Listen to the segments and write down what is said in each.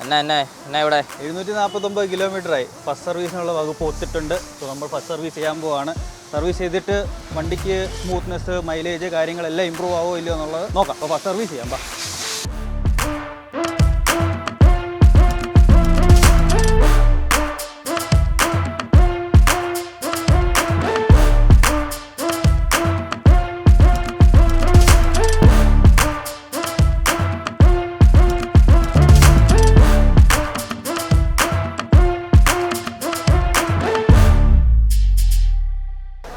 എന്നാ ഇവിടെ 749 കിലോമീറ്ററായി ഫസ്റ്റ് സർവീസിനുള്ള വകുപ്പ് ഒത്തിട്ടുണ്ട്. സോ നമ്മൾ ഫസ്റ്റ് സർവീസ് ചെയ്യാൻ പോവാണ്. സർവീസ് ചെയ്തിട്ട് വണ്ടിക്ക് സ്മൂത്ത്നെസ്, മൈലേജ് കാര്യങ്ങളെല്ലാം ഇമ്പ്രൂവ് ആവോ ഇല്ലയോ എന്നുള്ളത് നോക്കാം. അപ്പോൾ ഫസ്റ്റ് സർവീസ് ചെയ്യാം.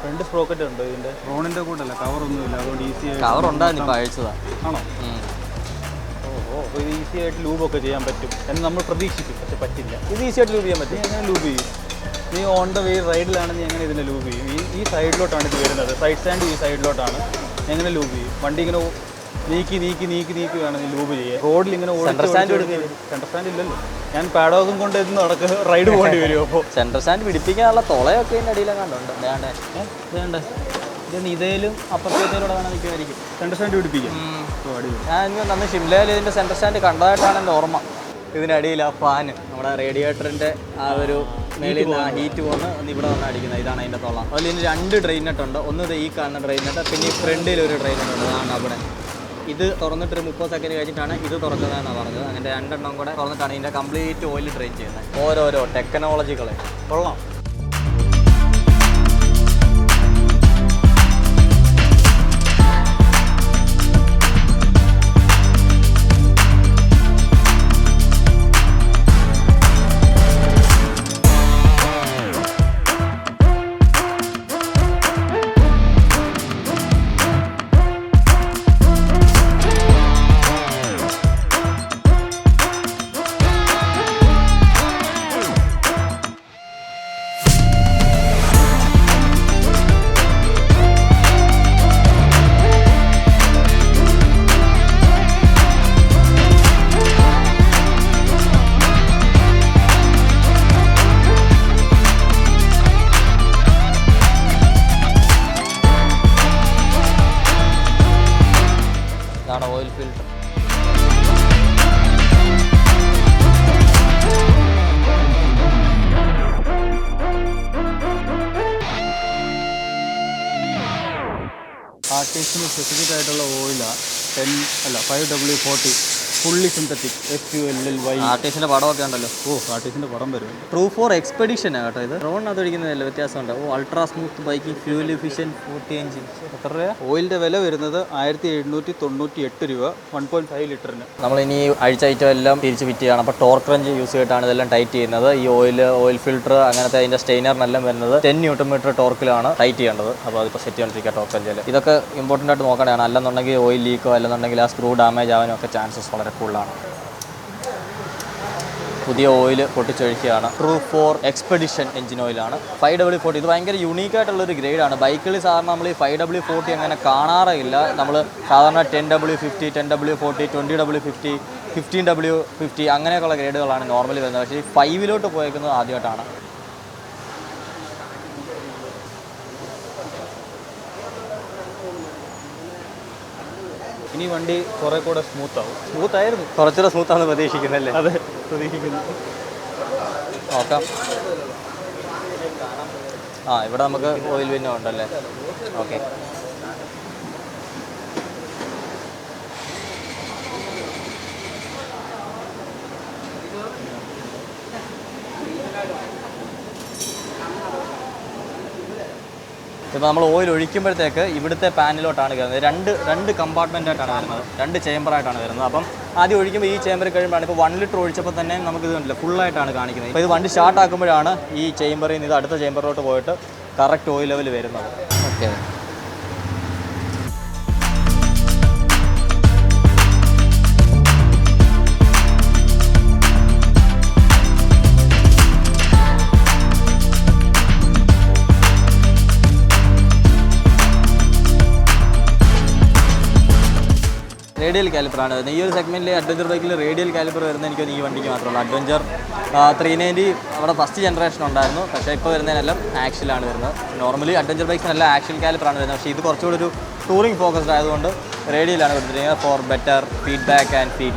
ഫ്രണ്ട് സ്പ്രോക്കറ്റ് ഉണ്ടോ ഇതിൻ്റെ? റോണിൻ്റെ കൂട്ടല്ല, കവറൊന്നുമില്ല, അതുകൊണ്ട് ഈസി ആയിട്ട് കവർ ഉണ്ടായിരുന്നു ഇപ്പോൾ അഴിച്ചതാ. ആണോ? അപ്പോൾ ഇത് ഈസി ആയിട്ട് ലൂബൊക്കെ ചെയ്യാൻ പറ്റും എന്ന് നമ്മൾ പ്രതീക്ഷിക്കും. പക്ഷെ പറ്റില്ല. ഇത് ഈസി ആയിട്ട് ലൂബ് ചെയ്യാൻ പറ്റും. എങ്ങനെ ലൂബ് ചെയ്യും? നീ ഓൺ ദ വേ റൈഡിലാണ്, നീ എങ്ങനെ ഇതിനെ ലൂബ് ചെയ്യും? ഈ സൈഡിലോട്ടാണ് ഇത് വരുന്നത്. സൈഡ് സ്റ്റാൻഡ് ഈ സൈഡിലോട്ടാണ്. എങ്ങനെ ലൂബ് ചെയ്യും? വണ്ടി ഇങ്ങനെ നീക്കി വേണം നീ ലൂബ് ചെയ്യാൻ. റോഡിൽ ഇങ്ങനെ സെൻറ്റർ സ്റ്റാൻഡ് ഇല്ലല്ലോ. ഞാൻ പാഡോഗും കൊണ്ട് ഇന്ന് നടക്ക് റൈഡ് പോകേണ്ടി വരും. അപ്പോൾ സെൻട്രൽ സ്റ്റാൻഡ് പിടിപ്പിക്കാനുള്ള തുളയൊക്കെ ഇതിൻ്റെ അടിയിലൊക്കെ കണ്ടുണ്ട്. വേണ്ട ഇതൊന്ന് ഇതേലും അപ്പുറത്തേലൂടെ വേണം നിൽക്കുമായിരിക്കും. Centre stand പിടിപ്പിക്കാം. ഞാൻ അന്ന് ഷിംലയിൽ ഇതിൻ്റെ സെൻട്രൽ സ്റ്റാൻഡ് കണ്ടതായിട്ടാണ് എൻ്റെ ഓർമ്മ. ഇതിനടിയിൽ ആ ഫാന് നമ്മുടെ റേഡിയേറ്ററിൻ്റെ ആ ഒരു മേളിൽ നിന്ന് ആ ഹീറ്റ് പോകുന്ന ഒന്ന് ഇവിടെ വന്ന് അടിക്കുന്നത്. ഇതാണ് അതിൻ്റെ തൊള്ള. അതിൽ ഇതിന് 2 ഡ്രെയിൻ നെറ്റ് ഉണ്ട്. ഒന്ന് ഈ കാണുന്ന ഡ്രെയിൻ നെറ്റ്, പിന്നെ ഈ ഫ്രണ്ടിൽ ഒരു ഡ്രെയിൻ നെറ്റ് ഉണ്ട്. അതാണ് അവിടെ. ഇത് തുറന്നിട്ടൊരു 30 സെക്കൻഡ് കഴിഞ്ഞിട്ടാണ് ഇത് തുറക്കുന്നതെന്നാണ് പറഞ്ഞത്. അങ്ങനെ 2 എണ്ണം കൂടെ തുറന്നിട്ടാണ് ഇതിൻ്റെ കംപ്ലീറ്റ് ഓയിൽ ഡ്രെയിൻ ചെയ്യുന്നത്. ഓരോരോ ടെക്നോളജികളെ കൊള്ളാം. ഇതാണ് ഓയിൽ ഫിൽട്ടർ. ആർട്ടിസിന് സ്പെസിഫിക് ആയിട്ടുള്ള ഓയിലാണ്. 5W40 fully synthetic FULLY. ആർട്ടിസിൻ്റെ പടമൊക്കെ ഉണ്ടല്ലോ. ആർട്ടിസിൻ്റെ പടം വരും. ട്രൂ ഫോർ എക്സ്പെഡിഷനാണ് കേട്ടോ ഇത്. റോഡിനകത്ത് ഒഴിക്കുന്നതല്ല, വ്യത്യാസമുണ്ട്. Ultra smooth biking, fuel efficient, 40 engine. എത്ര രൂപ? ഓയിലിൻ്റെ വില വരുന്നത് 1798 രൂപ 1.5 ലിറ്ററിന്. നമ്മളിനി അഴിച്ച ഐറ്റം എല്ലാം തിരിച്ച് ഫിറ്റ് ചെയ്യണം. അപ്പോൾ ടോർക്ക് റഞ്ച് യൂസ് ചെയ്തിട്ടാണ് ഇതെല്ലാം ടൈറ്റ് ചെയ്യുന്നത്. ഈ ഓയിൽ ഫിൽട്ടർ അങ്ങനത്തെ അതിൻ്റെ സ്റ്റെയിനറിനെല്ലാം വരുന്നത് 10 Nm ടോർക്കിലാണ് ടൈറ്റ് ചെയ്യേണ്ടത്. അപ്പോൾ അതിപ്പോൾ സെറ്റ് ചെയ്തിരിക്കുക ടോർക്ക് റഞ്ചിൽ. ഇതൊക്കെ ഇമ്പോർട്ടൻ്റ് ആയിട്ട് നോക്കണതാണ്. അല്ലെന്നുണ്ടെങ്കിൽ ഓയിൽ ലീക്കോ അല്ലെന്നുണ്ടെങ്കിൽ ആ സ്ക്രൂ ഡാമേജ് ആവാനും ഒക്കെ ചാൻസസ് വളരെ കൂടുതലാണ്. പുതിയ ഓയിൽ പൊട്ടിച്ചൊഴിക്കുകയാണ്. ട്രൂ ഫോർ എക്സ്പെഡിഷൻ എഞ്ചിൻ ഓയിലാണ്. 5W40 ഇത് ഭയങ്കര യൂണീക്കായിട്ടുള്ളൊരു ഗ്രേഡാണ്. ബൈക്കിൽ സാധാരണ നമ്മൾ ഈ 5W40 അങ്ങനെ കാണാറില്ല. നമ്മൾ സാധാരണ 10W50, 10W40, 20W50, 15W50 അങ്ങനെയൊക്കെയുള്ള ഗ്രേഡുകളാണ് നോർമലി വരുന്നത്. പക്ഷേ ഈ 5ലോട്ട് പോയേക്കുന്നത് ആദ്യമായിട്ടാണ്. ഇനി വണ്ടി കുറേ കൂടെ സ്മൂത്താവും. സ്മൂത്തായിരുന്നു, കുറച്ചുകൂടെ സ്മൂത്താണെന്ന് പ്രതീക്ഷിക്കുന്നല്ലേ? അതെ, പ്രതീക്ഷിക്കുന്നു. നോക്കാം. ഇവിടെ നമുക്ക് ഓയിൽ പിന്നെ ഉണ്ടല്ലേ. ഓക്കെ, ഇപ്പോൾ നമ്മൾ ഓയിൽ ഒഴിക്കുമ്പോഴത്തേക്ക് ഇവിടുത്തെ പാനിലോട്ടാണ് കയറുന്നത്. രണ്ട് കമ്പാർട്ട്മെൻറ്റായിട്ടാണ് വരുന്നത്, 2 ചേമ്പറായിട്ടാണ് വരുന്നത്. അപ്പം ആദ്യം ഒഴിക്കുമ്പോൾ ഈ ചേമ്പർ കഴിയുമ്പോഴാണ് ഇപ്പോൾ 1 ലിറ്റർ ഒഴിച്ചപ്പോൾ തന്നെ നമുക്ക് ഇത് കണ്ടില്ല, ഫുള്ളായിട്ടാണ് കാണിക്കുന്നത്. ഇപ്പോൾ ഇത് വണ്ടി സ്റ്റാർട്ട് ആക്കുമ്പോഴാണ് ഈ ചേമ്പറിൽ നിന്ന് ഇത് അടുത്ത ചേമ്പറിലോട്ട് പോയിട്ട് കറക്റ്റ് ഓയിൽ ലെവൽ വരുന്നത്. ഓക്കെ, റേഡിയൽ കാലിപ്പറാണ് വരുന്നത്. ഈ ഒരു സെഗ്മെൻറ്റിൽ അഡ്വഞ്ചർ ബൈക്കിൽ റേഡിയൽ കാലിപ്പർ വരുന്നത് എനിക്ക് ഈ വണ്ടിക്ക് മാത്രമേ ഉള്ളൂ. അഡ്വഞ്ചർ 390 അവിടെ ഫസ്റ്റ് ജനറേഷൻ ഉണ്ടായിരുന്നു, പക്ഷേ ഇപ്പോൾ വരുന്നതിനെല്ലാം ആക്സിലാണ് വരുന്നത്. നോർമലി അഡ്വഞ്ചർ ബൈക്സിനെല്ലാം ആക്ഷൻ കാലിപ്പറാണ് വരുന്നത്, പക്ഷേ ഇത് കുറച്ചുകൂടി ഒരു ടൂറിംഗ് ഫോക്കസ്ഡ് ആയതുകൊണ്ട് റേഡിയലാണ് കൊടുത്തിരിക്കുന്നത് four better feedback and feel.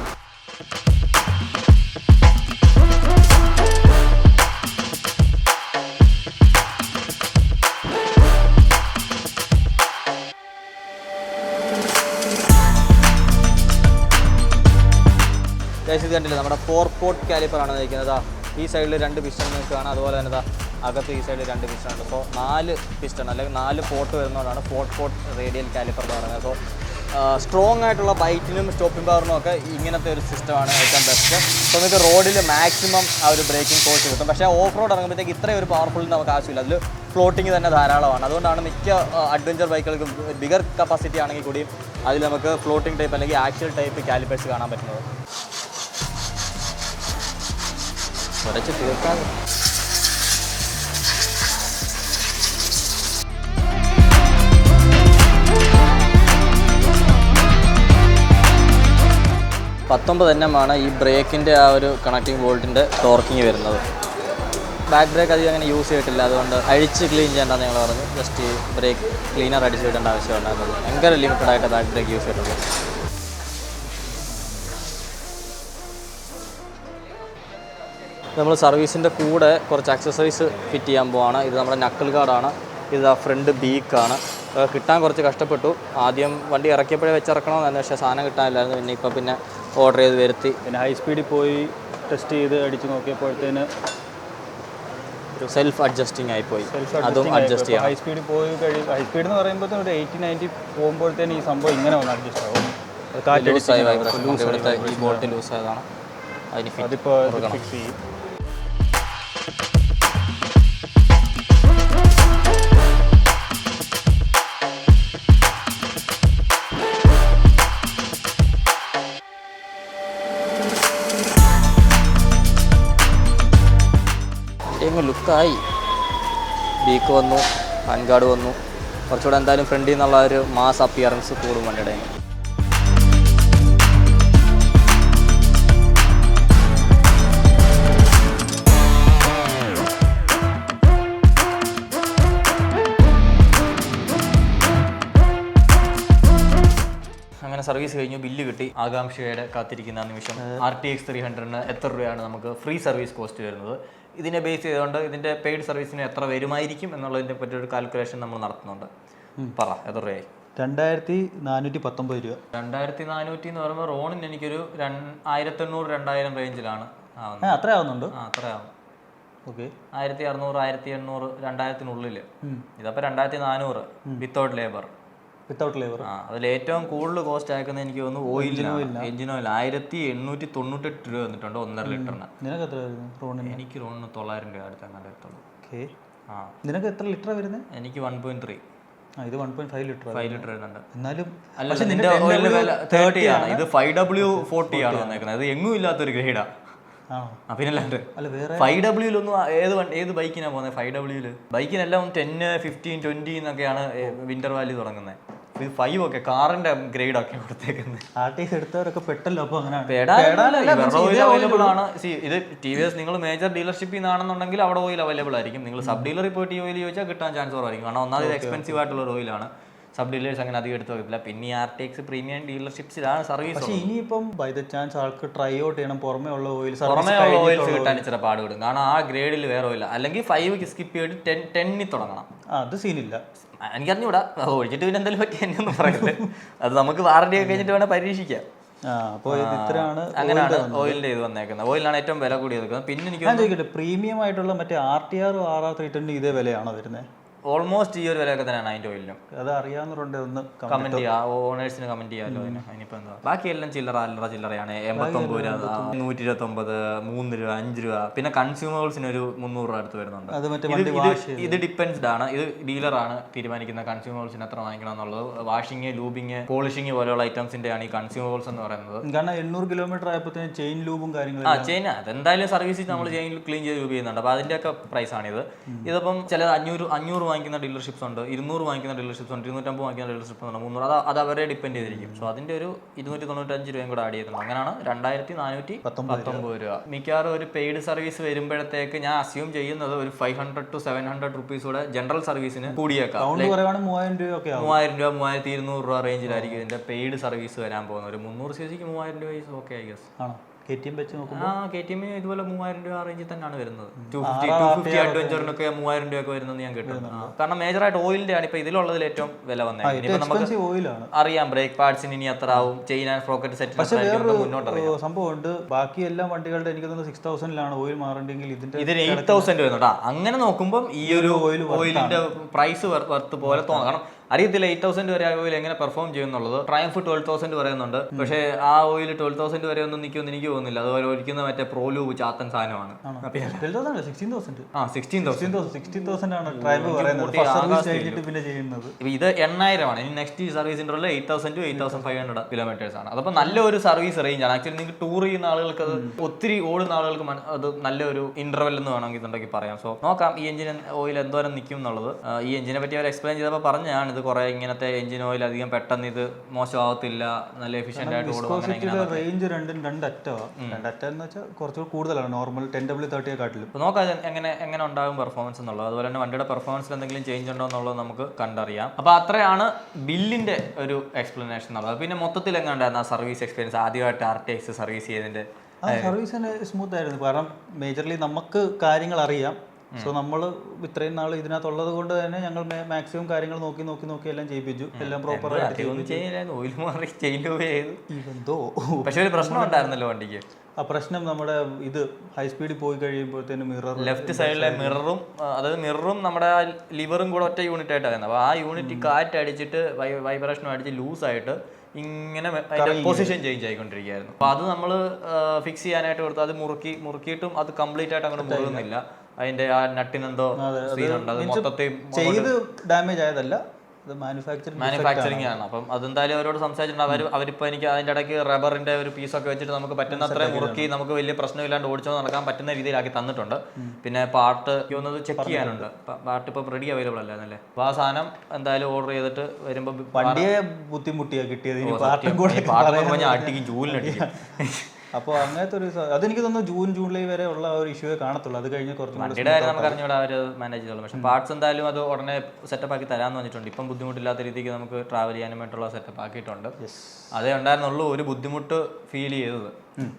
കണ്ടില്ല നമ്മുടെ 4 പോർട്ട് കാലിപ്പറാണ് നിൽക്കുന്നത്. ഈ സൈഡിൽ 2 പിസ്റ്റൺ നിങ്ങൾക്ക് കാണാം. അതുപോലെ തന്നെ അകത്ത് ഈ സൈഡിൽ 2 പിസ്റ്റൺ ഉണ്ട്. സോ 4 പിസ്റ്റൺ അല്ലെങ്കിൽ 4 പോർട്ട് വരുന്നതുകൊണ്ടാണ് 4 പോർട്ട് റേഡിയൽ കാലിപ്പർ എന്ന് പറയുന്നത്. സോ സ്ട്രോങ് ആയിട്ടുള്ള ബൈറ്റിനും സ്റ്റോപ്പിംഗ് പവറിനും ഒക്കെ ഇങ്ങനത്തെ ഒരു സിസ്റ്റമാണ് ഏറ്റവും ബെസ്റ്റ്. സോ നിങ്ങൾക്ക് റോഡിൽ മാക്സിമം ആ ഒരു ബ്രേക്കിംഗ് ഫോഴ്സ് കിട്ടും. പക്ഷേ ഓഫ് റോഡ് ഇറങ്ങുമ്പോഴത്തേക്ക് ഇത്രയും ഒരു പവർഫുൾ നമുക്ക് ആവശ്യമില്ല. അതിൽ ഫ്ലോട്ടിങ് തന്നെ ധാരാളമാണ്. അതുകൊണ്ടാണ് മിക്ക അഡ്വഞ്ചർ ബൈക്കുകൾക്കും ബിഗർ കപ്പാസിറ്റി ആണെങ്കിൽ കൂടിയും അതിൽ നമുക്ക് ഫ്ലോട്ടിംഗ് ടൈപ്പ് അല്ലെങ്കിൽ ആക്ച്വൽ ടൈപ്പ് കാലിപ്പേഴ്സ് കാണാൻ പറ്റുന്നത്. കുറച്ച് തീർക്കാൻ ആണ് ഈ ബ്രേക്കിൻ്റെ ആ ഒരു കണക്റ്റിംഗ് ബോൾട്ടിൻ്റെ ടോർക്കിങ് വരുന്നത്. ബാക്ക് ബ്രേക്ക് അധികം അങ്ങനെ യൂസ് ചെയ്തിട്ടില്ല, അതുകൊണ്ട് അഴിച്ച് ക്ലീൻ ചെയ്യേണ്ടെന്ന് ഞങ്ങൾ പറഞ്ഞു. ജസ്റ്റ് ബ്രേക്ക് ക്ലീനർ അടിച്ച് വിടേണ്ട ആവശ്യമുണ്ടായിരുന്നുള്ളൂ. ഭയങ്കര ലിമിറ്റഡായിട്ട് ബാക്ക് ബ്രേക്ക് യൂസ് ചെയ്തിട്ടുള്ളൂ. നമ്മൾ സർവീസിൻ്റെ കൂടെ കുറച്ച് ആക്സസറീസ് ഫിറ്റ് ചെയ്യാൻ പോവാണ്. ഇത് നമ്മുടെ നക്കിൾ ഗാർഡാണ്. ഇത് ആ ഫ്രണ്ട് ബീക്കാണ്. കിട്ടാൻ കുറച്ച് കഷ്ടപ്പെട്ടു. ആദ്യം വണ്ടി ഇറക്കിയപ്പോഴേ വെച്ചിറക്കണമെന്ന്, പക്ഷേ സാധനം കിട്ടാനില്ലായിരുന്നു. പിന്നെ ഇപ്പോൾ പിന്നെ ഓർഡർ ചെയ്ത് വരുത്തി. പിന്നെ ഹൈ സ്പീഡിൽ പോയി ടെസ്റ്റ് ചെയ്ത് അടിച്ച് നോക്കിയപ്പോഴത്തേന് സെൽഫ് അഡ്ജസ്റ്റിംഗ് ആയിപ്പോയി. അതും അഡ്ജസ്റ്റ് ചെയ്യാം. ഹൈ സ്പീഡിൽ പോയി ഹൈ സ്പീഡ് എന്ന് പറയുമ്പോൾ ഒരു 80-90 പോകുമ്പോഴത്തേന് ഈ സംഭവം ഇങ്ങനെ ഒന്ന് അഡ്ജസ്റ്റ് ആവും. ഇവിടുത്തെ ഈ ബോൾട്ട് ലൂസ് ആയതാണ്. അതിപ്പോൾ ഫിക്സ് ചെയ്യും. ലുക്കായി ബീക്ക് വന്നു, ഹാൻഡ് വന്നു. കുറച്ചുകൂടെ എന്തായാലും ഫ്രണ്ടിൽ നിന്നുള്ള ഒരു മാസ് അപ്പിയറൻസ് കൂടും വണ്ടിയുടെ. അങ്ങനെ സർവീസ് കഴിഞ്ഞു, ബില്ല് കിട്ടി. ആകാംക്ഷയുടെ കാത്തിരിക്കുന്ന നിമിഷം. RTX 300-ന് എത്ര രൂപയാണ് നമുക്ക് ഫ്രീ സർവീസ് കോസ്റ്റ് വരുന്നത്? ഇതിനെ ബേസ് ചെയ്തുകൊണ്ട് ഇതിൻ്റെ പെയ്ഡ് സർവീസിന് എത്ര വരുമായിരിക്കും എന്നുള്ളതിനെ പറ്റി ഒരു കാൽക്കുലേഷൻ നമ്മൾ നടത്തുന്നുണ്ട്. പറ, എത്ര രൂപയായി? 2419 രൂപ. 2400 എന്ന് പറയുമ്പോൾ റോണിന് എനിക്കൊരു 1800-2000 റേഞ്ചിലാണ് ആവുന്നത്. അത്ര ആവുന്നുണ്ട്? അത്രയാവും. ഓക്കെ. 1600, 1800, 2000-നുള്ളിൽ. ഇതപ്പോൾ 2400 വിത്തൗട്ട് ലേബർ. അതിൽ ഏറ്റവും കൂടുതൽ കോസ്റ്റ് ആക്കുന്നത് എനിക്ക് തോന്നുന്നു ഓയിലിനാണ്. എഞ്ചിൻ ഓയിൽ 1898 രൂപ വന്നിട്ടുണ്ട് 1.5 ലിറ്ററിന്. എനിക്ക് റോണിന് 900 രൂപ അടുത്ത് അങ്ങനെ എത്തുള്ളൂ. നിനക്ക് എത്ര ലിറ്റർ വരുന്നത്? എനിക്ക് 1.3. ഇത് 1.5 ലിറ്റർ വരുന്നുണ്ട്. എന്നാലും അല്ല, നിന്റെ ഓയിലിന്റെ വില 30 ആണ്. ഇത് 5W40 ആണ് വന്നേക്കുന്നത്. അത് എങ്ങും ഇല്ലാത്തൊരു ഗ്രേഡാ. പിന്നല്ലാണ്ട് 5W-ലൊന്നും ഏത് ബൈക്കിനാ പോകുന്നത്? 5W ബൈക്കിനെല്ലാം 10, 15, 20 എന്നൊക്കെയാണ് വിന്റർ വാല്യൂ തുടങ്ങുന്നത്. ഇത് 5 ഒക്കെ കാറിന്റെ ഗ്രേഡ് ഒക്കെ കൊടുത്തേക്കുന്നത്. എടുത്തവരൊക്കെ പെട്ടല്ലോ. അപ്പൊ അവൈലബിൾ ആണ്. ഇത് TVS നിങ്ങൾ മേജർ ഡീലർഷിപ്പിൽ നിന്നാണെന്നുണ്ടെങ്കിൽ അവിടെ ഓയിൽ അവൈലബിൾ ആയിരിക്കും. നിങ്ങൾ സബ് ഡീലറിൽ പോയിട്ട് ഈ ഓയിൽ ചോദിച്ചാൽ കിട്ടാൻ ചാൻസ് കുറവായിരിക്കും. കാരണം ഒന്നാമത് എക്സ്പെൻസീവ് ആയിട്ടുള്ള ഒരു ഓയിലാണ്. സബ് ഡീലേഴ്സ് അങ്ങനെ അധികം എടുത്ത് വെക്കില്ല. പിന്നെ RTX പ്രീമിയം ഡീലർഷിപ്സിലാണ് സർവീസ്. പക്ഷേ ഇനിയിപ്പം ബൈ ദ ചാൻസ് ആൾക്ക് ട്രൈ ഔട്ട് ചെയ്യണം പുറമേ ഉള്ള ഓയിൽസ് കിട്ടാൻ ഇച്ചിരി പാട് വിടും. കാരണം ആ ഗ്രേഡിൽ വേറെ ഓയില്ല. അല്ലെങ്കിൽ 5 സ്കിപ്പ് ചെയ്തിട്ട് 10 തുടങ്ങണം. അത് സീനില്ല. എനിക്കറിഞ്ഞൂടാ, ഒഴിച്ചിട്ട് പിന്നെ എന്തെങ്കിലും പറ്റി എന്നൊന്നും പറയല്ലേ. അത് നമുക്ക് വാറണ്ടി ഒക്കെ കഴിഞ്ഞിട്ട് വേണം പരീക്ഷിക്കാം. അങ്ങനെയാണ് ഓയിലിന്റെ ഇത് വന്നേക്കുന്നത്. ഓയിലാണ് ഏറ്റവും വില കൂടി എടുക്കുന്നത്. പിന്നെ എനിക്ക് പ്രീമിയം ആയിട്ടുള്ള മറ്റേ RTR RR 320 ഇതേ വിലയാണോ വരുന്നത്? ഓൾമോസ്റ്റ് ഈ ഒരു വിലയൊക്കെ തന്നെയാണ് അതിൻ്റെ ഓയിലിനും. അത് അറിയാവുന്നവരുണ്ട്, ഒന്ന് കമന്റ് ചെയ്യാം, ഓണേഴ്സിന് കമന്റ് ചെയ്യാമല്ലോ. അതിനിപ്പോൾ എന്താ, ബാക്കിയെല്ലാം ചില്ലറയാണ്. 89 രൂപ, 129, 3 രൂപ, 5 രൂപ. പിന്നെ കൺസ്യൂമേഴ്സിന് ഒരു 300 രൂപ അടുത്ത് വരുന്നുണ്ട്. ഇത് ഡിപ്പെൻസ്ഡ് ആണ്. ഇത് ഡീലറാണ് തീരുമാനിക്കുന്ന കൺസ്യൂമേഴ്സിന് എത്ര വാങ്ങിക്കണം എന്നുള്ളത്. വാഷിങ്, ലൂബിങ്, പോളിഷിങ് പോലെയുള്ള ഐറ്റംസിന്റെ ആണ് ഈ കൺസ്യൂമേഴ്സ് എന്ന് പറയുന്നത്. കാരണം 800 കിലോമീറ്റർ ആയപ്പോഴത്തേന് ചെയിൻ ലൂബും കാര്യങ്ങളും. ചെയിൻ അതെന്തായാലും സർവീസ് നമ്മൾ ചെയിൻ ക്ലീൻ ചെയ്ത് ലൂബ് ചെയ്യുന്നുണ്ട്. അപ്പോൾ അതിൻ്റെയൊക്കെ പ്രൈസാണിത്. ഇതിപ്പം ചില 500 വാങ്ങിക്കുന്ന ഡീലർഷിപ്സ് ഉണ്ട്, 200 വാങ്ങിക്കുന്ന ഡീലർഷിപ്സ് ഉണ്ട്, 250 വാങ്ങിക്കുന്ന ഡീലർഷിപ്സ് ഉണ്ട്, 300. അത് അവരെ ഡിപ്പെൻഡ് ചെയ്തിരിക്കും. സോ അതിൻ്റെ ഒരു 295 രൂപയും കൂടെ ആഡ് ചെയ്തിട്ടുണ്ട്. അങ്ങനെയാണ് 2419 രൂപ. മിക്കവാറും ഒരു പെയ്ഡ് സർവീസ് വരുമ്പോഴത്തേക്ക് ഞാൻ അസ്യൂം ചെയ്യുന്നത് ഒരു 500 to 700 റുപ്പീസ് കൂടെ ജനറൽ സർവീസിന് കൂടിയേക്കാം. 3000 രൂപ, 3200 രൂപ റേഞ്ചിലായിരിക്കും ഇതിന്റെ പെയ്ഡ് സർവീസ് വരാൻ പോകുന്നത്. ഒരു 300cc 3000 രൂപ ഓക്കെ ഐ ഗസ്. KTM വെച്ച് നോക്കുമ്പോൾ KTM ഇതുപോലെ 3000 രൂപ റേഞ്ചിൽ തന്നെയാണ് വരുന്നത്. 250 അഡ്വഞ്ചറിനൊക്കെ 3000 രൂപയൊക്കെ വരുന്നത് ഞാൻ കേട്ടിട്ടുണ്ട്. കാരണം മേജറായിട്ട് ഓയിലിന്റെ ആണ് ഇപ്പൊ ഇതിലുള്ളതിൽ ഏറ്റവും വില വന്നത്. നമുക്ക് ഓയിലാണ് അറിയാം ബ്രേക്ക് പാർട്സിന് ഇനി എത്ര ആവും, ചെയിൻ ആൻഡ് സ്പ്രോക്കറ്റ് സെറ്റ് മുന്നോട്ട് സംഭവമുണ്ട്. ബാക്കി എല്ലാ വണ്ടികളുടെ എനിക്ക് തോന്നുന്നു 6000 ഓയിൽ മാറേണ്ടെങ്കിൽ ഇതിന് 8000 വരുന്നുണ്ട്. അങ്ങനെ നോക്കുമ്പോൾ ഈ ഒരു ഓയിലിന്റെ പ്രൈസ് വർത്ത് പോലെ തോന്നാം. കാരണം അറിയത്തില്ല 8000 വരെ ആ ഓയിൽ എങ്ങനെ പെർഫോം ചെയ്യുന്നുള്ളത്. ട്രയംഫ് 12000 പറയുന്നുണ്ട്, പക്ഷേ ആ ഓയിൽ 12000 വരെ ഒന്നും നിൽക്കുമെന്ന് എനിക്ക് തോന്നുന്നില്ല. അതുപോലെ ഒരിക്കുന്ന മറ്റേ പ്രോലൂബ് ചാത്തൻ സാധനമാണ്. 16,000 ആണ് ട്രയംഫ് പറയുന്നത്. ഇത് 8000 ആണ്. ഇനി next service interval 8000 to 8500 kilometres ആണ്. അതപ്പോൾ നല്ലൊരു സർവീസ് റേഞ്ച് ആണ്. ആക്ച്വലി നിങ്ങൾക്ക് ടൂർ ചെയ്യുന്ന ആളുകൾക്ക് അത് ഒത്തിരി ഓടുന്ന ആളുകൾക്ക് അത് നല്ലൊരു ഇന്റർവെൽ എന്ന് വേണമെങ്കിൽ ഉണ്ടെങ്കിൽ പറയാം. സോ നോക്കാം ഈ എഞ്ചിൻ ഓയിൽ എന്തോരം നിൽക്കും എന്നുള്ളത്. ഈ എഞ്ചിനെ പറ്റി അവർ എക്സ്പ്ലെയിൻ ചെയ്തപ്പോൾ പറഞ്ഞാണ് ഇത് കുറെ ഇങ്ങനത്തെ എഞ്ചിൻ ഓയിൽ അധികം പെട്ടെന്ന് ഇത് മോശമാവത്തില്ല, നല്ല എഫിഷ്യന്റ് ആയിട്ട് ഓടും. റേഞ്ച് രണ്ടറ്റെന്ന് വെച്ചാൽ കുറച്ചുകൂടി കൂടുതലാണ് നോർമൽ 10W30 കാട്ടിലും. നോക്കാം എങ്ങനെ ഉണ്ടാകും പെർഫോമൻസ് എന്നുള്ളത്. അതുപോലെ തന്നെ വണ്ടിയുടെ പെർഫോമൻസിൽ എന്തെങ്കിലും ചേഞ്ച് ഉണ്ടോ എന്നുള്ളത് നമുക്ക് കണ്ടറിയാം. അപ്പോൾ അത്രയാണ് ബില്ലിന്റെ ഒരു എക്സ്പ്ലനേഷൻ എന്നുള്ളത്. പിന്നെ മൊത്തത്തിൽ എങ്ങനെയുണ്ടായിരുന്നു ആ സർവീസ് എക്സ്പീരിയൻസ്? ആദ്യമായിട്ട് RTX സർവീസ് ചെയ്തതിന്റെ സർവീസ് തന്നെ സ്മൂത്ത് ആയിരുന്നു. കാരണം മേജർലി നമുക്ക് കാര്യങ്ങൾ അറിയാം. സോ നമ്മൾ ഇത്രയും നാൾ ഇതിനകത്തുള്ളത് കൊണ്ട് തന്നെ ഞങ്ങൾ മാക്സിമം കാര്യങ്ങൾ നോക്കി എല്ലാം ചെയ്യിപ്പിച്ചു. എല്ലാം പ്രോപ്പറായിട്ട് ഓയിൽ മാറി ചെയ്തോ. പക്ഷെ ഒരു പ്രശ്നം ഉണ്ടായിരുന്നല്ലോ വണ്ടിക്ക്. ആ പ്രശ്നം നമ്മുടെ ഇത് ഹൈ സ്പീഡിൽ പോയി കഴിയുമ്പോഴത്തേനും മിറർ ലെഫ്റ്റ് സൈഡിലെ മിററും നമ്മുടെ ആ ലിവറും കൂടെ ഒറ്റ യൂണിറ്റ് ആയിട്ടായിരുന്നു. അപ്പോൾ ആ യൂണിറ്റ് കാറ്റ് അടിച്ചിട്ട് വൈബ്രേഷനും അടിച്ച് ലൂസായിട്ട് ഇങ്ങനെ പൊസിഷൻ ചേഞ്ച് ആയിക്കൊണ്ടിരിക്കുകയായിരുന്നു. അപ്പോൾ അത് നമ്മൾ ഫിക്സ് ചെയ്യാനായിട്ട് കൊടുത്തു. അത് മുറുക്കിയിട്ടും അത് കംപ്ലീറ്റ് ആയിട്ട് അങ്ങോട്ട് മുറുകുന്നില്ല. അതിന്റെ ആ നട്ടിനെന്തോ സീനുണ്ട്. അത് മൊത്തത്തിൽ ചെയ്ത് ഡാമേജ് ആയതല്ല, മാനുഫാക്ചറിങ് ആണ്. അപ്പം അതെന്തായാലും അവരോട് സംസാരിച്ചിട്ടുണ്ട്. അവരിപ്പോൾ എനിക്ക് അതിൻ്റെ ഇടയ്ക്ക് റബ്ബറിന്റെ ഒരു പീസൊക്കെ വെച്ചിട്ട് നമുക്ക് പറ്റുന്ന അത്രയും മുറുക്കി നമുക്ക് വലിയ പ്രശ്നമില്ലാണ്ട് ഓടിച്ചോ നടക്കാൻ പറ്റുന്ന രീതിയിലാക്കി തന്നിട്ടുണ്ട്. പിന്നെ പാർട്ട് ചെക്ക് ചെയ്യാനുണ്ട്. പാർട്ട് ഇപ്പം റെഡി അവൈലബിൾ അല്ലേ? അപ്പോൾ ആ സാധനം എന്തായാലും ഓർഡർ ചെയ്തിട്ട് വരുമ്പോൾ വണ്ടിയെ ബുദ്ധിമുട്ടിയാ കിട്ടിയത്. അടിക്കും ജൂലിനടിക്കും. അപ്പോൾ അങ്ങനത്തെ ഒരു അതെനിക്ക് തോന്നുന്നു ജൂലൈ വരെ ഉള്ള ഒരു ഇഷ്യൂ കാണത്തുള്ളൂ. അത് കഴിഞ്ഞ് കുറച്ച് വണ്ടിയുടെ കാര്യം നമുക്ക് അറിഞ്ഞൂടെ അവർ മാനേജ് ചെയ്തോളൂ. പക്ഷേ പാർട്സ് എന്തായാലും അത് ഉടനെ സെറ്റപ്പ് ആക്കി തരാമെന്ന് പറഞ്ഞിട്ടുണ്ട്. ഇപ്പം ബുദ്ധിമുട്ടില്ലാത്ത രീതിക്ക് നമുക്ക് ട്രാവൽ ചെയ്യാനും വേണ്ടിയിട്ടുള്ള സെറ്റപ്പ് ആക്കിയിട്ടുണ്ട്. അതേ ഉണ്ടായിരുന്നുള്ളൂ ഒരു ബുദ്ധിമുട്ട് ഫീൽ ചെയ്തത്.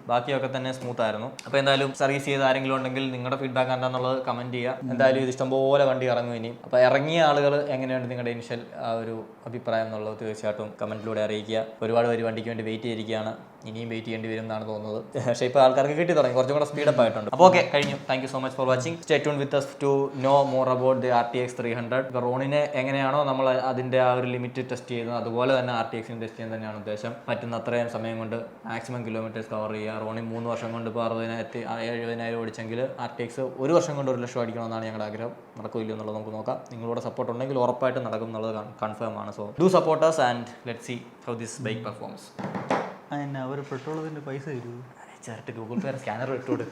ബാക്കിയൊക്കെ തന്നെ സ്മൂത്ത് ആയിരുന്നു. അപ്പോൾ എന്തായാലും സർവീസ് ചെയ്ത് ആരെങ്കിലും ഉണ്ടെങ്കിൽ നിങ്ങളുടെ ഫീഡ്ബാക്ക് എന്താണെന്നുള്ളത് കമന്റ് ചെയ്യുക. എന്തായാലും ഇത് ഇഷ്ടംപോലെ വണ്ടി ഇറങ്ങും ഇനിയും. അപ്പോൾ ഇറങ്ങിയ ആളുകൾ എങ്ങനെയുണ്ട് നിങ്ങളുടെ ഇനിഷ്യൽ ആ ഒരു അഭിപ്രായം എന്നുള്ളത് തീർച്ചയായിട്ടും കമന്റിലൂടെ അറിയിക്കുക. ഒരുപാട് പേര് വണ്ടിക്ക് വേണ്ടി വെയിറ്റ് ചെയ്തിരിക്കുകയാണ്. ഇനിയും വെയിറ്റ് ചെയ്യേണ്ടി വരും എന്നാണ് തോന്നുന്നത്. പക്ഷേ ഇപ്പോൾ ആൾക്കാർക്ക് കിട്ടി തുടങ്ങി, കുറച്ചും കൂടെ സ്പീഡപ്പ് ആയിട്ടുണ്ട്. അപ്പോൾ ഓക്കെ, കഴിഞ്ഞു. Thank you so much for watching. Stay tune with us to know more about the RTX 300. ഇപ്പോൾ റോണിനെ എങ്ങനെയാണോ നമ്മൾ അതിൻ്റെ ആ ഒരു ലിമിറ്റ് ടെസ്റ്റ് ചെയ്യുന്നത്, അതുപോലെ തന്നെ RTXന് ടെസ്റ്റ് ചെയ്യാൻ തന്നെയാണ് ഉദ്ദേശം. പറ്റുന്ന അത്രയും സമയം കൊണ്ട് മാക്സിമം കിലോമീറ്റേഴ്സ് കവർ ചെയ്യുക. റോണി 3 വർഷം കൊണ്ട് ഇപ്പോൾ 60,000-70,000 ഓടിച്ചെങ്കിൽ RTX 1 വർഷം കൊണ്ട് 1 ലക്ഷം അടിക്കണമെന്നാണ് ഞങ്ങളുടെ ആഗ്രഹം. നടക്കില്ല എന്നുള്ളത് നമുക്ക് നോക്കാം. നിങ്ങളുടെ സപ്പോർട്ട് ഉണ്ടെങ്കിൽ ഉറപ്പായിട്ടും നടക്കും എന്നുള്ളത് കൺഫേം ആണ്. So do support us and let's see how this bike performs. അവർ പെട്രോളിന്റെ പൈസ തരുമോ? ചേർത്ത് ഗൂഗിൾ പേ സ്കാനർ ഇട്ടോട്.